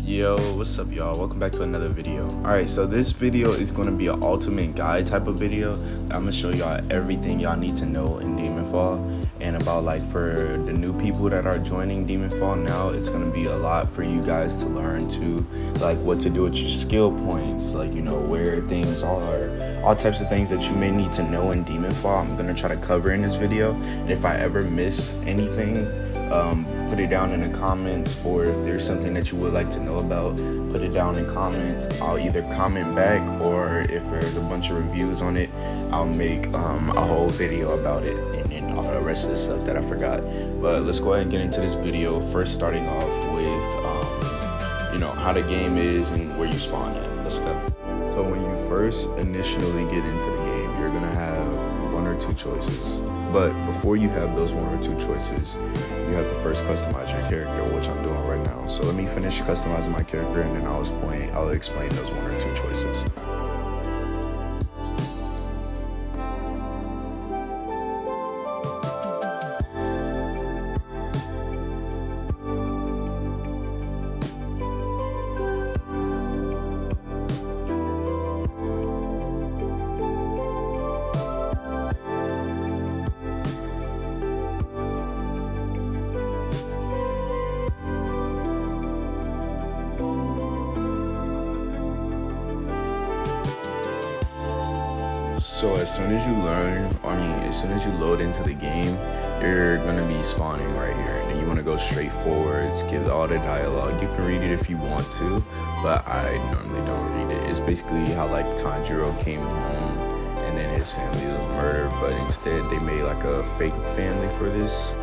Yo, what's up y'all? Welcome back to another video. Alright, so this video is going to be an ultimate guide type of video. I'm going to show y'all everything y'all need to know in Demonfall, and about like for the new people that are joining Demonfall now, it's going to be a lot for you guys to learn too, like what to do with your skill points, like you know where things are, all types of things that you may need to know in Demonfall. I'm going to try to cover in this video, and if I ever miss anything, put it down in the comments, or if there's something that you would like to know about, put it down in comments. I'll either comment back, or if there's a bunch of reviews on it, I'll make a whole video about it, and then all the rest of the stuff that I forgot. But let's go ahead and get into this video, first starting off with you know how the game is and where you spawn at. Let's go. So when you first initially get into the game, you're gonna have one or two choices. But before you have those one or two choices, you have to first customize your character, which I'm doing right now. So let me finish customizing my character, and then I'll explain those one or two choices. So as soon as you load into the game, you're gonna be spawning right here, and then you want to go straight forwards, give all the dialogue. You can read it if you want to, but I normally don't read it. It's basically how like Tanjiro came home and then his family was murdered, but instead they made like a fake family for this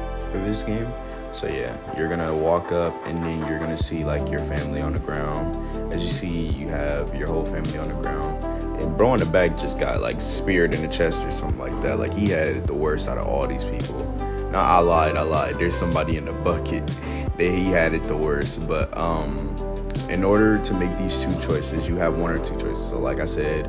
game. So yeah, you're gonna walk up, and then you're gonna see like your family on the ground. As you see, you have your whole family on the ground. And bro in the back just got like speared in the chest or something like that. Like he had it the worst out of all these people. No, I lied. There's somebody in the bucket that he had it the worst. But in order to make these two choices, you have one or two choices. So like I said,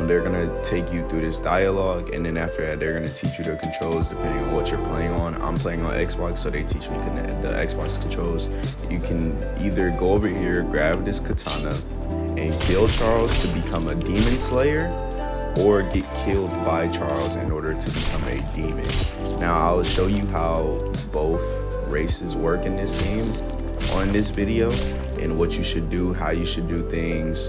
they're gonna take you through this dialogue, and then after that they're gonna teach you the controls depending on what you're playing on. I'm playing on Xbox, so they teach me the Xbox controls. You can either go over here, grab this katana, and kill Charles to become a demon slayer, or get killed by Charles in order to become a demon. Now I'll show you how both races work in this game on this video, and what you should do, how you should do things.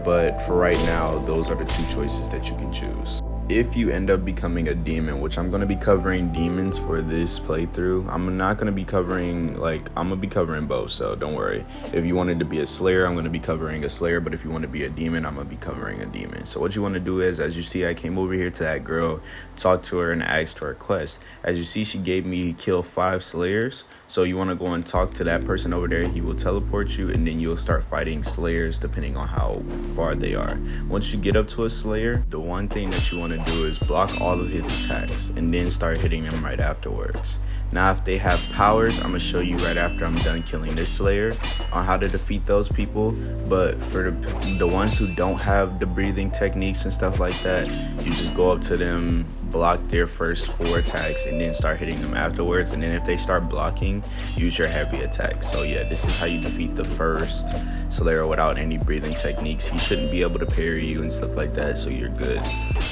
But for right now, those are the two choices that you can choose. If you end up becoming a demon, which I'm going to be covering demons for this playthrough, I'm not going to be covering, I'm going to be covering both, so don't worry. If you wanted to be a slayer, I'm going to be covering a slayer, but if you want to be a demon, I'm going to be covering a demon. So what you want to do is, as you see, I came over here to that girl, talked to her, and asked her a quest. As you see, she gave me kill 5 slayers, so you want to go and talk to that person over there. He will teleport you, and then you'll start fighting slayers depending on how far they are. Once you get up to a slayer, the one thing that you want to do is block all of his attacks, and then start hitting them right afterwards. Now if they have powers, I'm gonna show you right after I'm done killing this slayer on how to defeat those people. But for the ones who don't have the breathing techniques and stuff like that, you just go up to them, block their first 4 attacks, and then start hitting them afterwards. And then if they start blocking, use your heavy attack. So yeah, this is how you defeat the first slayer without any breathing techniques. He shouldn't be able to parry you and stuff like that, so you're good.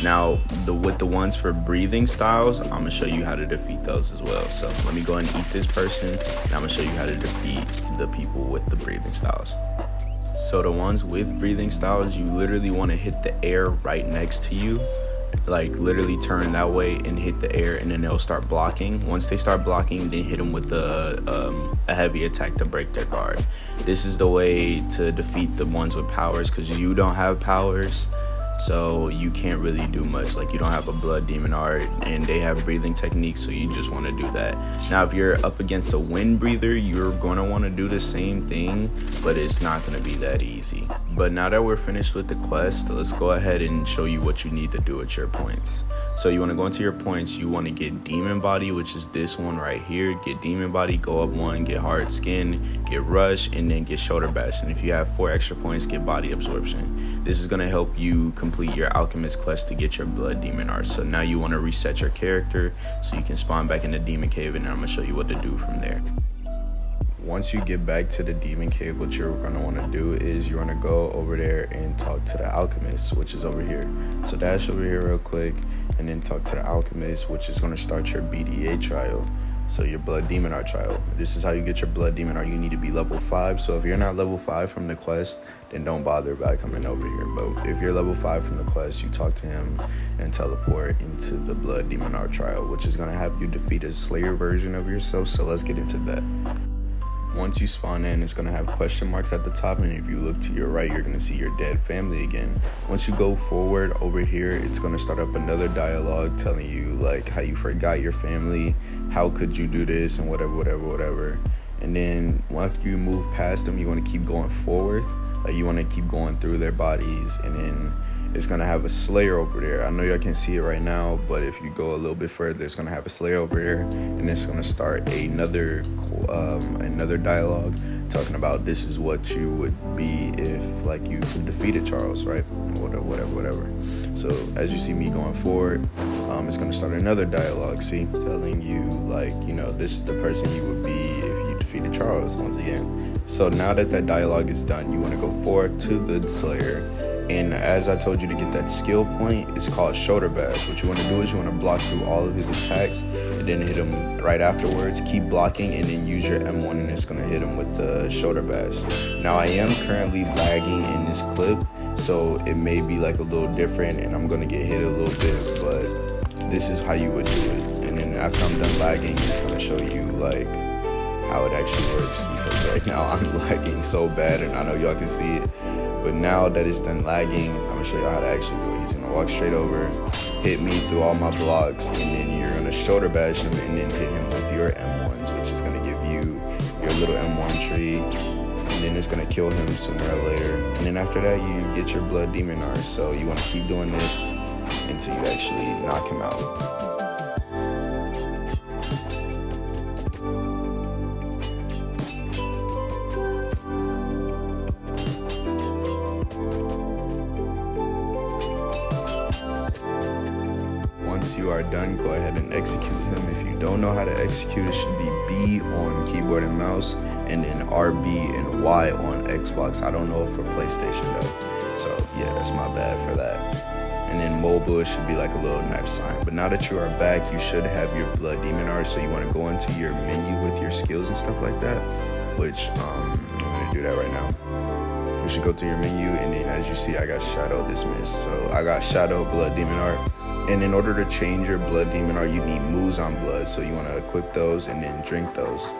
Now with the ones for breathing styles, I'm gonna show you how to defeat those as well. So let me go ahead and eat this person, and I'm gonna show you how to defeat the people with the breathing styles. So the ones with breathing styles, you literally want to hit the air right next to you, like literally turn that way and hit the air, and then they'll start blocking. Once they start blocking, then hit them with a heavy attack to break their guard. This is the way to defeat the ones with powers, because you don't have powers, so you can't really do much. Like you don't have a blood demon art, and they have breathing techniques, so you just want to do that. Now if you're up against a wind breather, you're going to want to do the same thing, but it's not going to be that easy. But now that we're finished with the quest, let's go ahead and show you what you need to do with your points. So you want to go into your points, you want to get demon body, which is this one right here. Get demon body, go up 1, get hard skin, get rush, and then get shoulder bash. And if you have 4 extra points, get body absorption. This is going to help you complete your alchemist quest to get your blood demon art. So now you want to reset your character so you can spawn back in the demon cave, and I'm going to show you what to do from there. Once you get back to the demon cave, what you're going to want to do is you're going to go over there and talk to the alchemist, which is over here. So dash over here real quick and then talk to the alchemist, which is going to start your BDA trial. So your blood demon art trial. This is how you get your blood demon art. You need to be level 5. So if you're not level 5 from the quest, then don't bother by coming over here. But if you're level 5 from the quest, you talk to him and teleport into the blood demon art trial, which is going to have you defeat a slayer version of yourself. So let's get into that. Once you spawn in, it's going to have question marks at the top, and if you look to your right, you're going to see your dead family again. Once you go forward over here, it's going to start up another dialogue telling you like how you forgot your family, how could you do this, and whatever. And then once you move past them, you want to keep going forward, like you want to keep going through their bodies, and then it's going to have a slayer over there. I know y'all can't see it right now, but if you go a little bit further, it's going to have a slayer over there, and it's going to start another dialogue talking about this is what you would be if like you defeated Charles, right? Whatever. So as you see me going forward, it's going to start another dialogue, see, telling you like, you know, this is the person you would be if you defeated Charles once again. So now that dialogue is done, you want to go forward to the slayer. And as I told you to get that skill point, it's called shoulder bash. What you want to do is you want to block through all of his attacks and then hit him right afterwards. Keep blocking and then use your M1 and it's going to hit him with the shoulder bash. Now I am currently lagging in this clip, so it may be like a little different and I'm going to get hit a little bit, but this is how you would do it. And then after I'm done lagging, it's going to show you like how it actually works, because right now I'm lagging so bad and I know y'all can see it. But now that it's done lagging, I'm gonna show you how to actually do it. He's gonna walk straight over, hit me through all my blocks, and then you're gonna shoulder bash him and then hit him with your M1s, which is gonna give you your little M1 tree, and then it's gonna kill him sooner or later. And then after that, you get your blood demon art. So you wanna keep doing this until you actually knock him out. Once you are done, go ahead and execute him. If you don't know how to execute, it should be B on keyboard and mouse, and then RB and Y on Xbox. I don't know for PlayStation though. So yeah, that's my bad for that. And then mobile, it should be like a little knife sign. But now that you are back, you should have your blood demon art. So you want to go into your menu with your skills and stuff like that, which I'm going to do that right now. You should go to your menu, and then as you see, I got shadow dismissed. So I got shadow blood demon art. And in order to change your blood demon art, you need moves on blood. So you want to equip those and then drink those.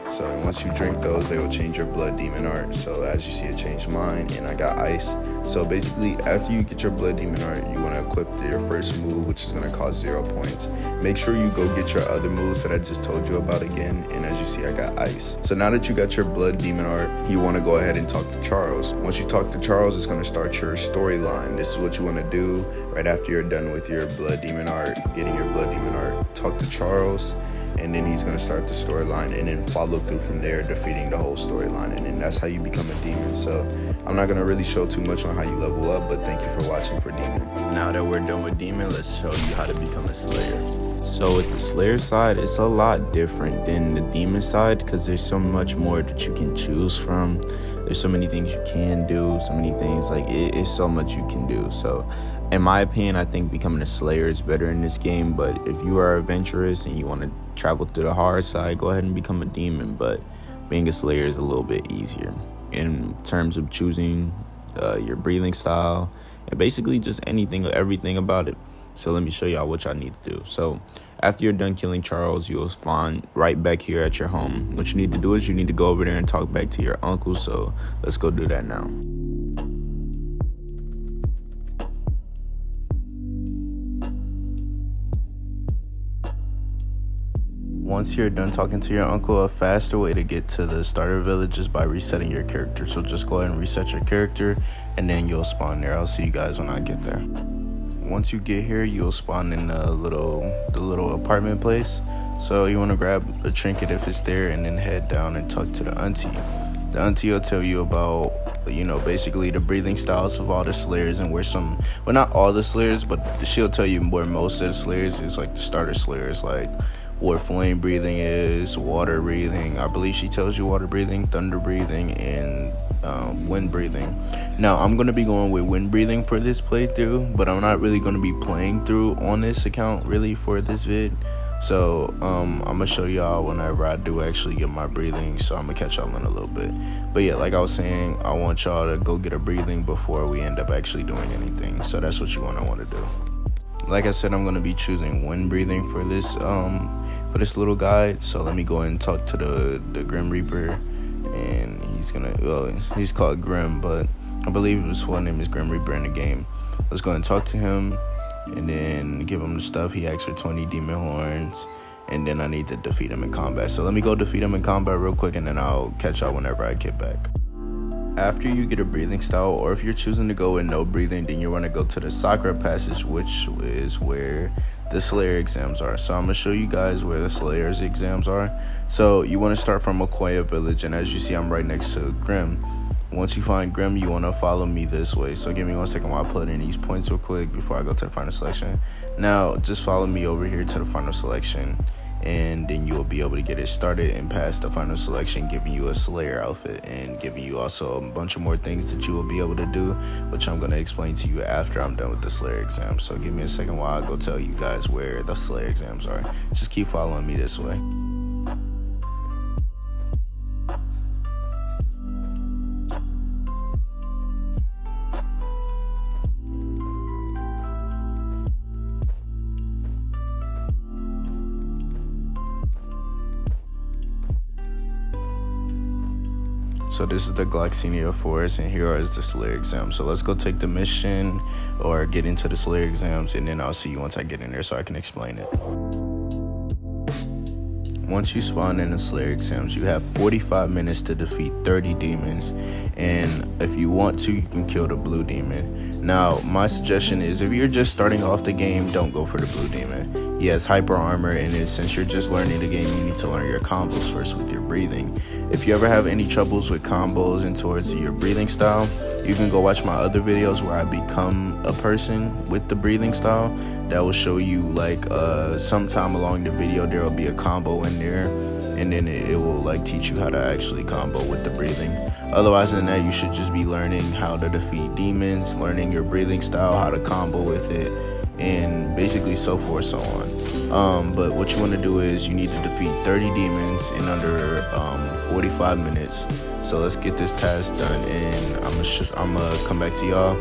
So once you drink those, they will change your blood demon art. So as you see, it changed mine, and I got ice. So basically, after you get your blood demon art, you want to equip your first move, which is going to cost 0 points. Make sure you go get your other moves that I just told you about again. And as you see, I got ice. So now that you got your blood demon art, you want to go ahead and talk to Charles. Once you talk to Charles, it's going to start your storyline. This is what you want to do right after you're done with your blood demon art, getting your blood demon art. Talk to Charles, and then he's going to start the storyline and then follow through from there, defeating the whole storyline. And then that's how you become a demon. So I'm not going to really show too much on how you level up, but thank you for watching for demon. Now that we're done with demon, let's show you how to become a slayer. So with the slayer side, it's a lot different than the demon side, because there's so much more that you can choose from. There's so many things you can do, so many things, like it's so much you can do. So in my opinion, I think becoming a slayer is better in this game, but if you are adventurous and you want to travel through the hard side, go ahead and become a demon. But being a slayer is a little bit easier in terms of choosing your breathing style and basically just everything about it. So let me show y'all what y'all need to do. So after you're done killing Charles, you'll spawn right back here at your home. What you need to do is you need to go over there and talk back to your uncle. So let's go do that now. Once you're done talking to your uncle, a faster way to get to the starter village is by resetting your character. So just go ahead and reset your character, and then you'll spawn there. I'll see you guys when I get there. Once you get here, you'll spawn in the little apartment place. So you want to grab a trinket if it's there, and then head down and talk to the auntie. The auntie will tell you about, basically the breathing styles of all the slayers and not all the slayers, but she'll tell you where most of the slayers is, like the starter slayers, like what flame breathing is, water breathing. I believe she tells you water breathing, thunder breathing, and wind breathing. Now I'm going to be going with wind breathing for this playthrough, but I'm not really going to be playing through on this account really for this vid. So I'm gonna show y'all whenever I do actually get my breathing, so I'm gonna catch y'all in a little bit. But yeah, like I was saying, I want y'all to go get a breathing before we end up actually doing anything. So that's what I want to do. Like I said, I'm gonna be choosing wind breathing for this little guide. So let me go ahead and talk to the Grim Reaper, and he's called Grim, but I believe his full name is Grim Reaper in the game. Let's go ahead and talk to him, and then give him the stuff. He asked for 20 demon horns, and then I need to defeat him in combat. So let me go defeat him in combat real quick, and then I'll catch y'all whenever I get back. After you get a breathing style, or if you're choosing to go with no breathing, then you want to go to the Sakura passage, which is where the Slayer exams are. So I'm going to show you guys where the Slayer's exams are. So you want to start from Okoya village, and as you see, I'm right next to Grim. Once you find Grim, you want to follow me this way. So give me 1 second while I put in these points real quick before I go to the final selection. Now just follow me over here to the final selection, and then you will be able to get it started and pass the final selection, giving you a Slayer outfit and giving you also a bunch of more things that you will be able to do, which I'm going to explain to you after I'm done with the Slayer exam. So give me a second while I go tell you guys where the Slayer exams are. Just keep following me this way. So this is the Gloxinia Forest, and here is the Slayer exam. So let's go take the mission or get into the Slayer exams, and then I'll see you once I get in there so I can explain it. Once you spawn in the Slayer exams, you have 45 minutes to defeat 30 demons, and if you want to, you can kill the blue demon. Now, my suggestion is if you're just starting off the game, don't go for the blue demon. He has hyper armor, and since you're just learning the game, you need to learn your combos first with your breathing. If you ever have any troubles with combos and towards your breathing style, you can go watch my other videos where I become a person with the breathing style. That will show you, like, sometime along the video there will be a combo in there, and then it will like teach you how to actually combo with the breathing. Otherwise than that, you should just be learning how to defeat demons, learning your breathing style, how to combo with it, and basically so forth so on. But what you want to do is you need to defeat 30 demons in under 45 minutes. So let's get this task done, and I'm gonna come back to y'all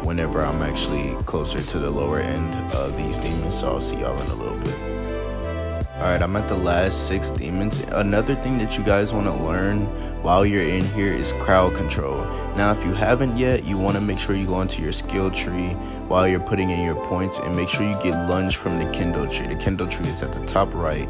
whenever I'm actually closer to the lower end of these demons. So I'll see y'all in a little bit. Alright, I'm at the last 6 demons. Another thing that you guys want to learn while you're in here is crowd control. Now, if you haven't yet, you want to make sure you go into your skill tree while you're putting in your points, and make sure you get lunge from the Kendo tree. The Kendo tree is at the top right.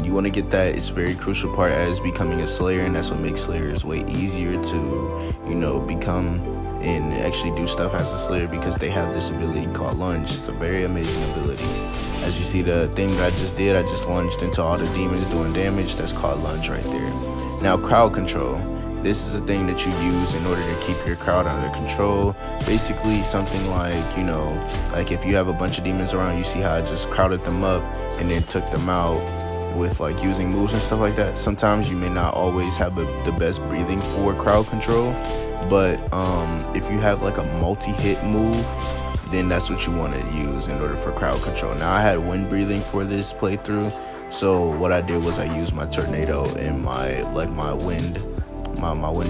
You want to get that. It's a very crucial part as becoming a Slayer, and that's what makes Slayers way easier to, you know, become and actually do stuff as a Slayer, because they have this ability called lunge. It's a very amazing ability. As you see, the thing that I just did, I just lunged into all the demons doing damage. That's called lunge right there. Now, crowd control. This is a thing that you use in order to keep your crowd under control. Basically something like, you know, like if you have a bunch of demons around, you see how I just crowded them up and then took them out with like using moves and stuff like that. Sometimes you may not always have the best breathing for crowd control, but if you have like a multi-hit move, then that's what you want to use in order for crowd control. Now, I had wind breathing for this playthrough, so what I did was I used my tornado and my wind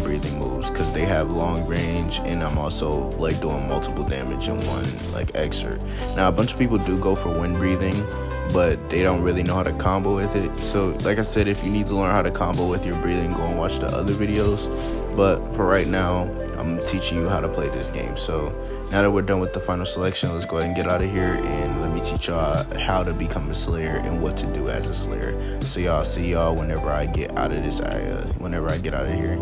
breathing moves, because they have long range, and I'm also like doing multiple damage in one like excerpt. Now, a bunch of people do go for wind breathing, but they don't really know how to combo with it. So like I said, if you need to learn how to combo with your breathing, go and watch the other videos. But for right now, I'm teaching you how to play this game. So now that we're done with the final selection, let's go ahead and get out of here, and let me teach y'all how to become a Slayer and what to do as a Slayer. So y'all, see y'all whenever I get out of this area, whenever I get out of here.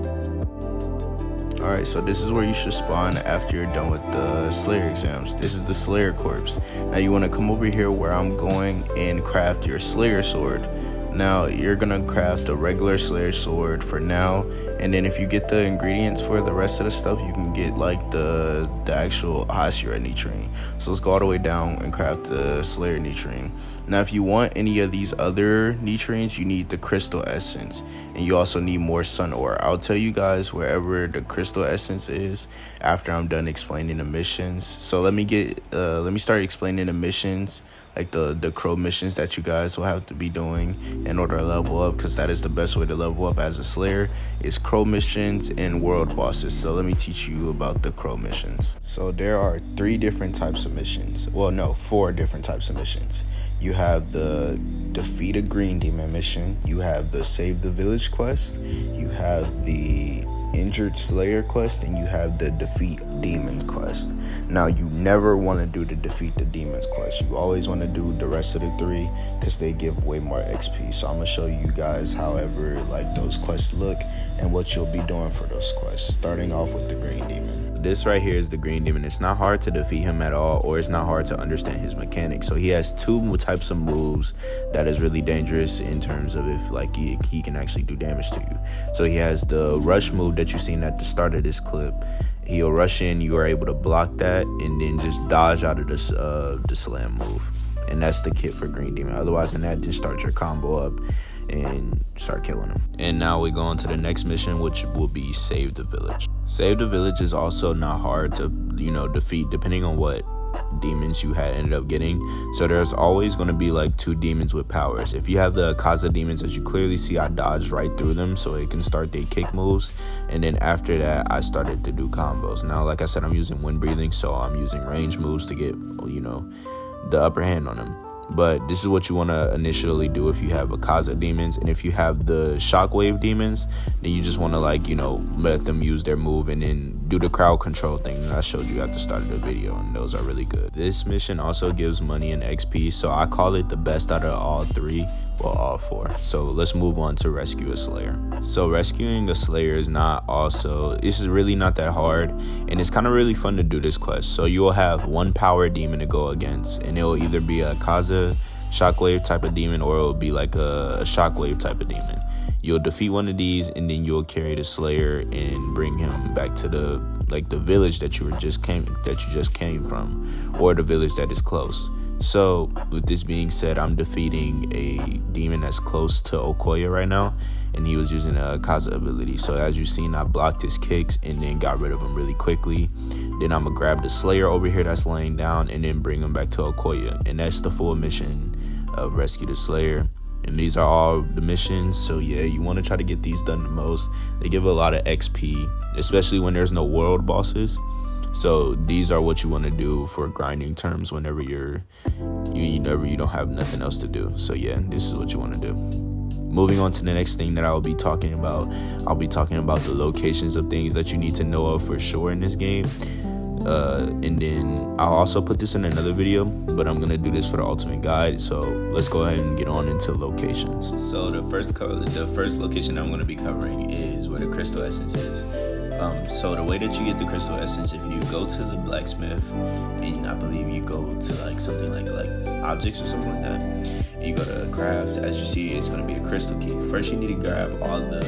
Alright, so this is where you should spawn after you're done with the Slayer exams. This is the Slayer corpse. Now you want to come over here where I'm going and craft your Slayer sword. Now you're gonna craft a regular Slayer sword for now, and then if you get the ingredients for the rest of the stuff, you can get like the actual Hashira Nitrine. So let's go all the way down and craft the Slayer Nitrine. Now if you want any of these other Nitrines, you need the Crystal Essence, and you also need more Sun Ore. I'll tell you guys wherever the Crystal Essence is after I'm done explaining the missions. So let me start explaining the missions, like the crow missions that you guys will have to be doing in order to level up, because that is the best way to level up as a Slayer, is crow missions and world bosses. So let me teach you about the crow missions. So there are 3 different types of missions. Well, no, 4 different types of missions. You have the defeat a green demon mission, you have the save the village quest, you have the injured Slayer quest, and you have the defeat demon quest. Now you never want to do the defeat the demons quest. You always want to do the rest of the 3 because they give way more XP. So I'm gonna show you guys however like those quests look and what you'll be doing for those quests, starting off with the green demon. This right here is the green demon. It's not hard to defeat him at all, or it's not hard to understand his mechanics. So he has 2 types of moves that is really dangerous in terms of if like he can actually do damage to you. So he has the rush move that you seen at the start of this clip. He'll rush in, you are able to block that and then just dodge out of this the slam move. And that's the kit for green demon. Otherwise than that, just start your combo up and start killing him. And now we go on to the next mission, which will be save the village. Save the village is also not hard to defeat, depending on what demons you had ended up getting. So there's always going to be like 2 demons with powers. If you have the Kaza demons, as you clearly see, I dodged right through them so it can start their kick moves, and then after that I started to do combos. Now like I said, I'm using wind breathing, so I'm using range moves to get the upper hand on them. But this is what you want to initially do if you have a Kaza demons. And if you have the shockwave demons, then you just want to let them use their move and then do the crowd control thing that I showed you at the start of the video, and those are really good. This mission also gives money and XP, so I call it the best out of all 3. Well, all 4. So let's move on to rescue a Slayer. So rescuing a Slayer is it's really not that hard, and it's kind of really fun to do this quest. So you will have 1 power demon to go against, and it will either be a Kaza shockwave type of demon, or it will be like a shockwave type of demon. You'll defeat one of these, and then you'll carry the Slayer and bring him back to the village that you just came from, or the village that is close. So with this being said, I'm defeating a demon that's close to Okoye right now, and he was using a Kaza ability. So as you've seen, I blocked his kicks and then got rid of him really quickly. Then I'm gonna grab the Slayer over here that's laying down and then bring him back to Okoye, and that's the full mission of rescue the Slayer. And these are all the missions, so yeah, you want to try to get these done the most. They give a lot of XP, especially when there's no world bosses. So these are what you want to do for grinding terms whenever you don't have nothing else to do. So yeah, this is what you want to do. Moving on to the next thing that I'll be talking about the locations of things that you need to know of for sure in this game. And then I'll also put this in another video, but I'm gonna do this for the ultimate guide. So let's go ahead and get on into locations. So the first location I'm gonna be covering is where the crystal essence is. So the way that you get the crystal essence, if you go to the blacksmith, and I believe you go to something like objects or something like that, and you go to craft, as you see, it's going to be a crystal key. First you need to grab all the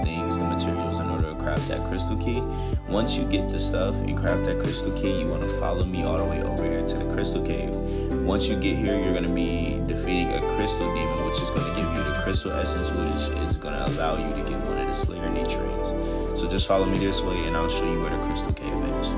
things, the materials, in order to craft that crystal key. Once you get the stuff and craft that crystal key, you want to follow me all the way over here to the crystal cave. Once you get here, you're going to be defeating a crystal demon, which is going to give you the crystal essence, which is going to allow you to get one of the Slayer Nitrines. So just follow me this way and I'll show you where the crystal cave is.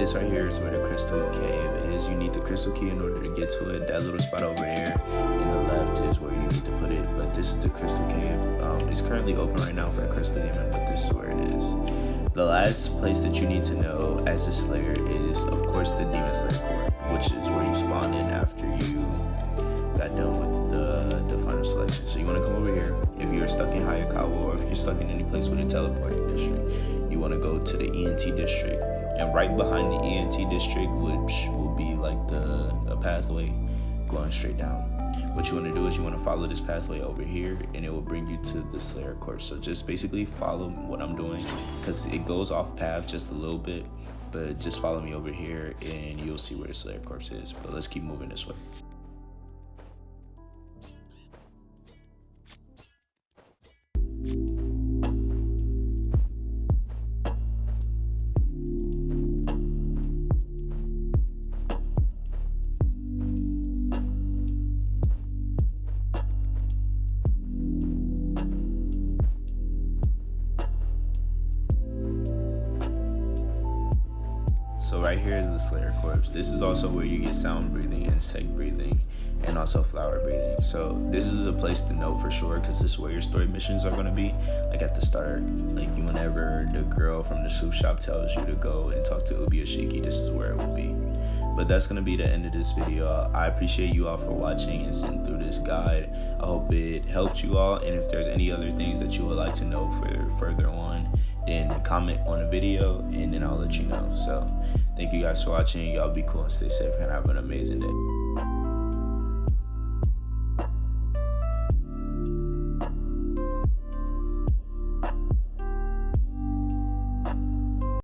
this right here is where the crystal cave is. You need the crystal key in order to get to it. That little spot over there in the left is where you need to put it, but this is the crystal cave. It's currently open right now for the crystal demon, but this is where it is. The last place that you need to know as a slayer is, of course, the demon slayer court, which is where you spawn in after you got done with the final selection. So you want to come over here. If you're stuck in Hayakawa, or if you're stuck in any place with a teleporting district, you want to go to the ENT district, and right behind the ENT district, which will be like a pathway going straight down. What you want to do is you want to follow this pathway over here, and it will bring you to the Slayer Corpse. So just basically follow what I'm doing, because it goes off path just a little bit, but just follow me over here and you'll see where the Slayer Corpse is. But let's keep moving this way. So right here is the Slayer Corpse. This is also where you get sound breathing, insect breathing, and also flower breathing. So this is a place to know for sure, because this is where your story missions are going to be. Like at the start, like whenever the girl from the soup shop tells you to go and talk to Ubiyashiki, this is where it will be. But that's going to be the end of this video. I appreciate you all for watching and sitting through this guide. I hope it helped you all, and if there's any other things that you would like to know for further on, then comment on the video and then I'll let you know. So thank you guys for watching. Y'all be cool and stay safe and have an amazing day.